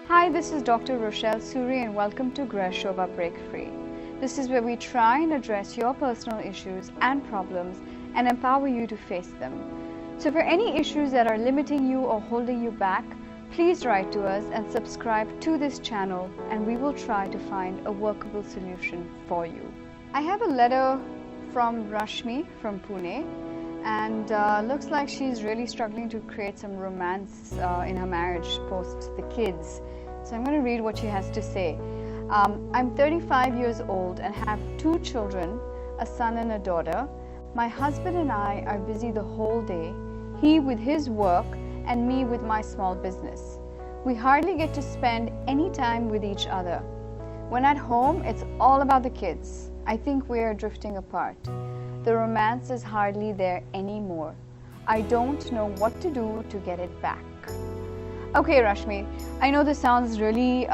Hi, this is Dr. Rochelle Suri and welcome to Greshova Break Free. This is where we try and address your personal issues and problems and empower you to face them. So for any issues that are limiting you or holding you back, please write to us and subscribe to this channel and we will try to find a workable solution for you. I have a letter from Rashmi from Pune, and looks like she's really struggling to create some romance in her marriage post the kids. So I'm going to read what she has to say. I'm 35 years old and have 2 children, a son and a daughter. My husband and I are busy the whole day, he with his work and me with my small business. We hardly get to spend any time with each other. When at home, it's all about the kids. I think we are drifting apart. The romance is hardly there anymore. I don't know what to do to get it back. Okay, Rashmi, I know this sounds really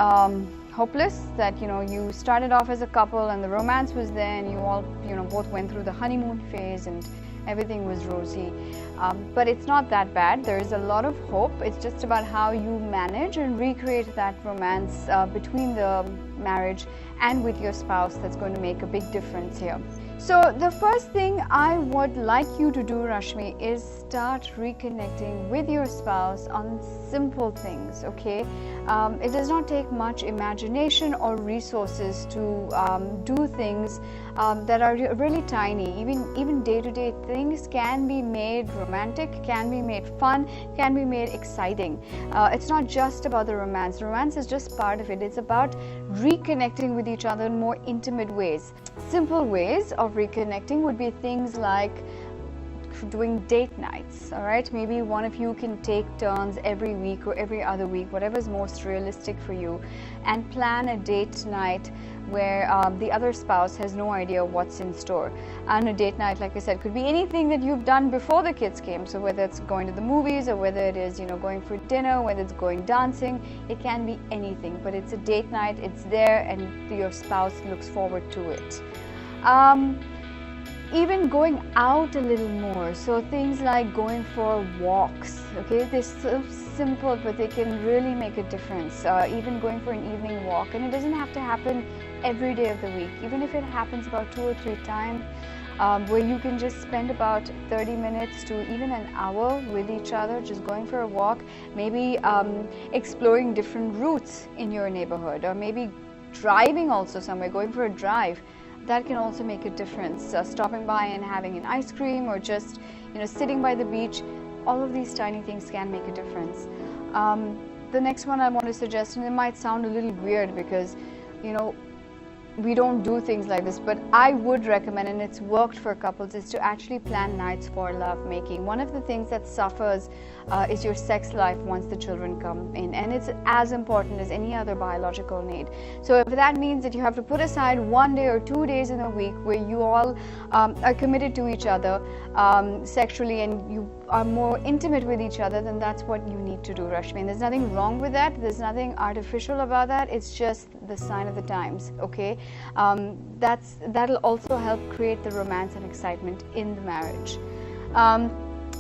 hopeless that you started off as a couple and the romance was there and you all both went through the honeymoon phase and everything was rosy, but it's not that bad. There is a lot of hope. It's just about how you manage and recreate that romance between the marriage and with your spouse that's going to make a big difference here. So the first thing I would like you to do, Rashmi, is start reconnecting with your spouse on simple things, okay? It does not take much imagination or resources to do things that are really tiny. Even day-to-day things can be made romantic, can be made fun, can be made exciting. It's not just about the romance. Romance is just part of it. It's about reconnecting with each other in more intimate ways. Simple ways of reconnecting would be things like doing date nights, all right? Maybe one of you can take turns every week or every other week, whatever is most realistic for you, and plan a date night where the other spouse has no idea what's in store. And a date night, like I said, could be anything that you've done before the kids came. So whether it's going to the movies or whether it is going for dinner, whether it's going dancing, it can be anything, but it's a date night, it's there, and your spouse looks forward to it. Even going out a little more, so things like going for walks, okay? They're so simple, but they can really make a difference. Even going for an evening walk, and it doesn't have to happen every day of the week. Even if it happens about 2 or 3 times, where you can just spend about 30 minutes to even an hour with each other, just going for a walk, maybe exploring different routes in your neighborhood, or maybe driving also somewhere, going for a drive. That can also make a difference. Stopping by and having an ice cream, or just sitting by the beach, all of these tiny things can make a difference. The next one I want to suggest, and it might sound a little weird because we don't do things like this, but I would recommend, and it's worked for couples, is to actually plan nights for love making. One of the things that suffers is your sex life once the children come in, and it's as important as any other biological need. So if that means that you have to put aside 1 day or 2 days in a week where you all are committed to each other sexually and you are more intimate with each other, then that's what you need to do, Rashmi. And there's nothing wrong with that. There's nothing artificial about that. It's just the sign of the times, okay? That'll also help create the romance and excitement in the marriage.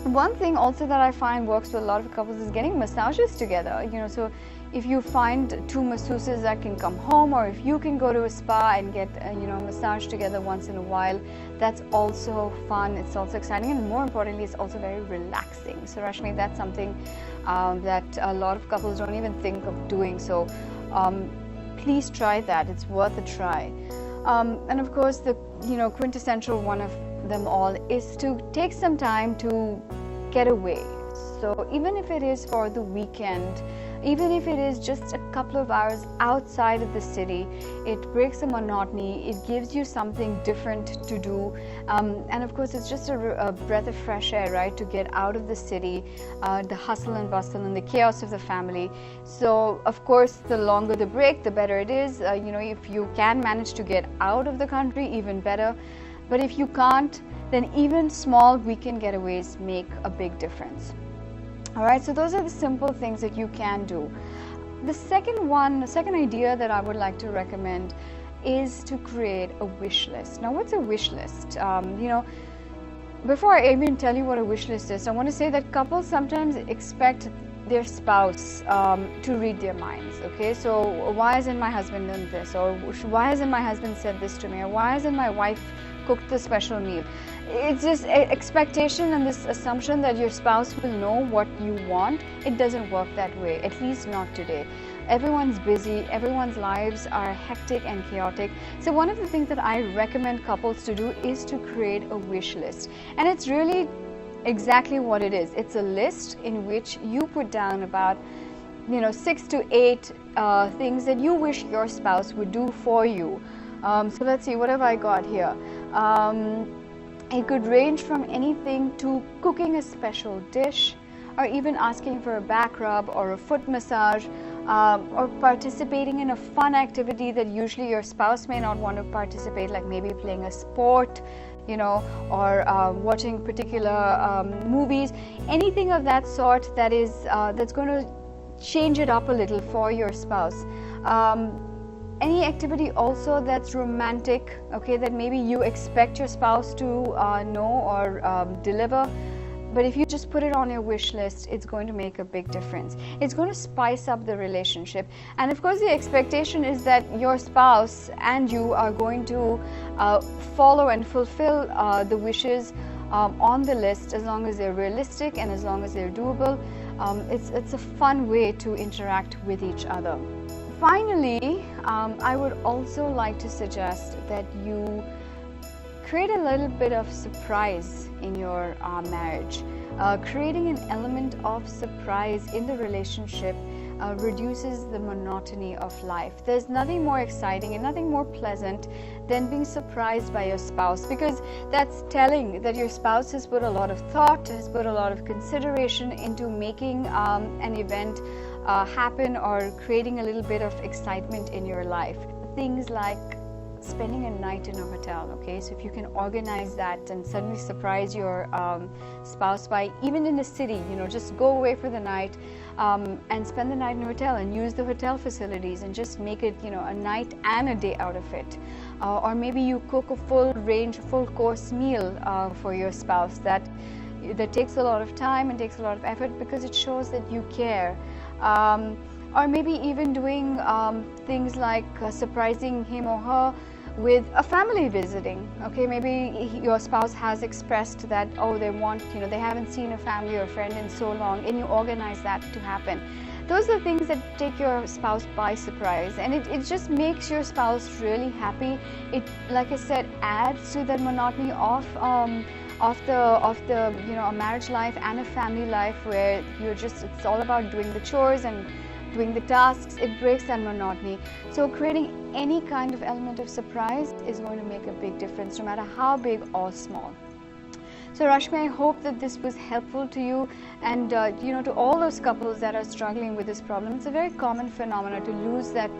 One thing also that I find works for a lot of couples is getting massages together. So if you find 2 masseuses that can come home, or if you can go to a spa and get a massage together once in a while, that's also fun. It's also exciting, and more importantly, it's also very relaxing. So Rashmi, that's something that a lot of couples don't even think of doing. So please try that. It's worth a try. And of course, the quintessential one of them all is to take some time to get away. So even if it is for the weekend, even if it is just a couple of hours outside of the city, it breaks the monotony. It gives you something different to do, and of course it's just a breath of fresh air, right, to get out of the city, the hustle and bustle and the chaos of the family. So of course the longer the break, the better it is. If you can manage to get out of the country, even better. But if you can't, then even small weekend getaways make a big difference. All right, so those are the simple things that you can do. The second idea that I would like to recommend is to create a wish list. Now, what's a wish list? Before I even tell you what a wish list is, I want to say that couples sometimes expect their spouse to read their minds. Okay, so why hasn't my husband done this, or why hasn't my husband said this to me, or why hasn't my wife cooked the special meal? It's just expectation and this assumption that your spouse will know what you want. It doesn't work that way, at least not today. Everyone's busy, everyone's lives are hectic and chaotic. So one of the things that I recommend couples to do is to create a wish list. And it's really exactly what it is. It's a list in which you put down about 6 to 8 things that you wish your spouse would do for you. So let's see, what have I got here? It could range from anything to cooking a special dish, or even asking for a back rub or a foot massage, or participating in a fun activity that usually your spouse may not want to participate, like maybe playing a sport, or watching particular movies, anything of that sort that is that's going to change it up a little for your spouse. Any activity also that's romantic, okay, that maybe you expect your spouse to know or deliver, but if you just put it on your wish list, it's going to make a big difference. It's going to spice up the relationship. And of course, the expectation is that your spouse and you are going to follow and fulfill the wishes on the list, as long as they're realistic and as long as they're doable. It's a fun way to interact with each other. Finally, I would also like to suggest that you create a little bit of surprise in your marriage. Creating an element of surprise in the relationship reduces the monotony of life. There's nothing more exciting and nothing more pleasant than being surprised by your spouse, because that's telling that your spouse has put a lot of thought, has put a lot of consideration into making an event happen, or creating a little bit of excitement in your life. Things like spending a night in a hotel, okay? So if you can organize that and suddenly surprise your spouse by, even in the city, just go away for the night and spend the night in a hotel and use the hotel facilities and just make it, a night and a day out of it. Or maybe you cook a full course meal for your spouse that takes a lot of time and takes a lot of effort, because it shows that you care. Or maybe even doing things like surprising him or her with a family visiting. Okay, maybe your spouse has expressed that, they want, they haven't seen a family or friend in so long, and you organize that to happen. Those are things that take your spouse by surprise, and it just makes your spouse really happy. It, like I said, adds to that monotony of the a marriage life and a family life where it's all about doing the chores and doing the tasks. It breaks that monotony. So creating any kind of element of surprise is going to make a big difference, no matter how big or small. So Rashmi, I hope that this was helpful to you, and to all those couples that are struggling with this problem. It's a very common phenomenon to lose that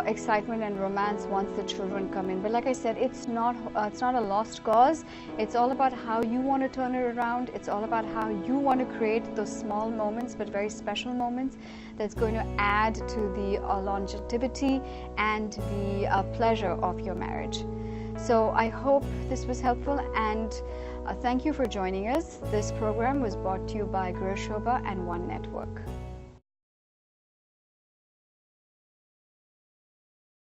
excitement and romance once the children come in. But like I said, it's not a lost cause. It's all about how you want to turn it around. It's all about how you want to create those small moments, but very special moments, that's going to add to the longevity and the pleasure of your marriage. So I hope this was helpful, and thank you for joining us. This program was brought to you by Guru Shobha and One Network.